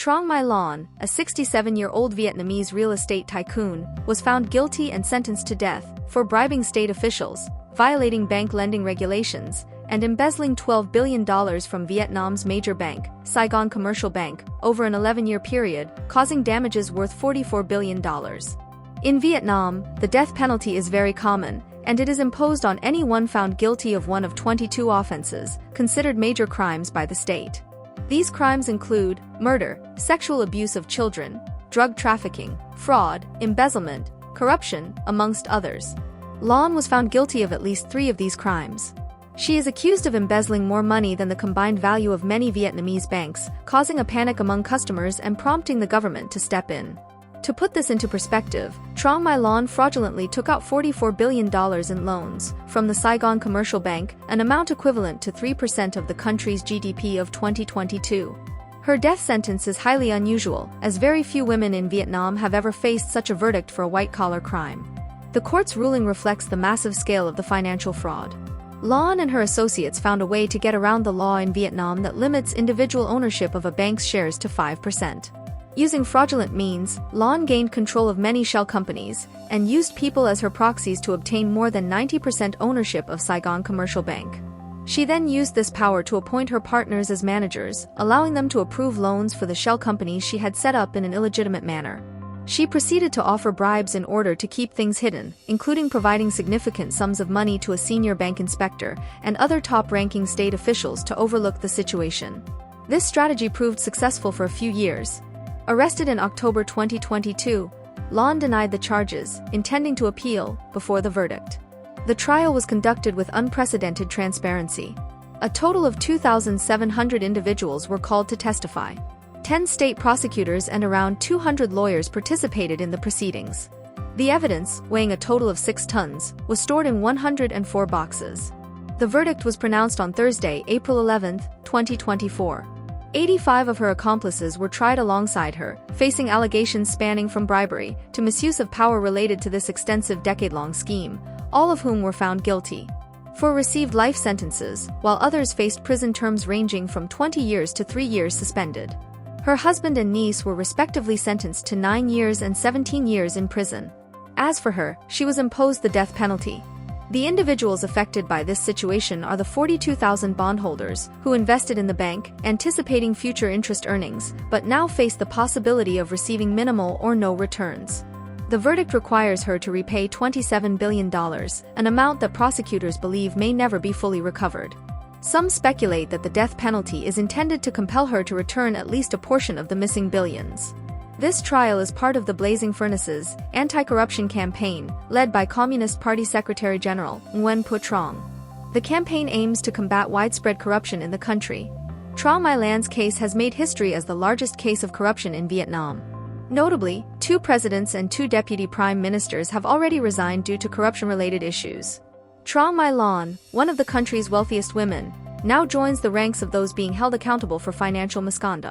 Truong My Lan, a 67-year-old Vietnamese real estate tycoon, was found guilty and sentenced to death for bribing state officials, violating bank lending regulations, and embezzling $12 billion from Vietnam's major bank, Saigon Commercial Bank, over an 11-year period, causing damages worth $44 billion. In Vietnam, the death penalty is very common, and it is imposed on anyone found guilty of one of 22 offenses, considered major crimes by the state. These crimes include murder, sexual abuse of children, drug trafficking, fraud, embezzlement, corruption, amongst others. Lan was found guilty of at least 3 of these crimes. She is accused of embezzling more money than the combined value of many Vietnamese banks, causing a panic among customers and prompting the government to step in. To put this into perspective, Truong My Lan fraudulently took out $44 billion in loans from the Saigon Commercial Bank, an amount equivalent to 3% of the country's GDP of 2022. Her death sentence is highly unusual, as very few women in Vietnam have ever faced such a verdict for a white-collar crime. The court's ruling reflects the massive scale of the financial fraud. Lan and her associates found a way to get around the law in Vietnam that limits individual ownership of a bank's shares to 5%. Using fraudulent means, Lan gained control of many shell companies and used people as her proxies to obtain more than 90% ownership of Saigon Commercial Bank. She then used this power to appoint her partners as managers, allowing them to approve loans for the shell companies she had set up in an illegitimate manner. She proceeded to offer bribes in order to keep things hidden, including providing significant sums of money to a senior bank inspector and other top-ranking state officials to overlook the situation. This strategy proved successful for a few years. Arrested in October 2022, Lan denied the charges, intending to appeal before the verdict. The trial was conducted with unprecedented transparency. A total of 2,700 individuals were called to testify. 10 state prosecutors and around 200 lawyers participated in the proceedings. The evidence, weighing a total of 6 tons, was stored in 104 boxes. The verdict was pronounced on Thursday, April 11, 2024. 85 of her accomplices were tried alongside her, facing allegations spanning from bribery to misuse of power related to this extensive decade-long scheme, all of whom were found guilty. 4 received life sentences, while others faced prison terms ranging from 20 years to 3 years suspended. Her husband and niece were respectively sentenced to 9 years and 17 years in prison. As for her, she was imposed the death penalty. The individuals affected by this situation are the 42,000 bondholders who invested in the bank, anticipating future interest earnings, but now face the possibility of receiving minimal or no returns. The verdict requires her to repay $27 billion, an amount that prosecutors believe may never be fully recovered. Some speculate that the death penalty is intended to compel her to return at least a portion of the missing billions. This trial is part of the Blazing Furnaces anti-corruption campaign, led by Communist Party Secretary General Nguyen Phu Trong. The campaign aims to combat widespread corruption in the country. Truong My Lan's case has made history as the largest case of corruption in Vietnam. Notably, 2 presidents and 2 deputy prime ministers have already resigned due to corruption-related issues. Truong My Lan, one of the country's wealthiest women, now joins the ranks of those being held accountable for financial misconduct.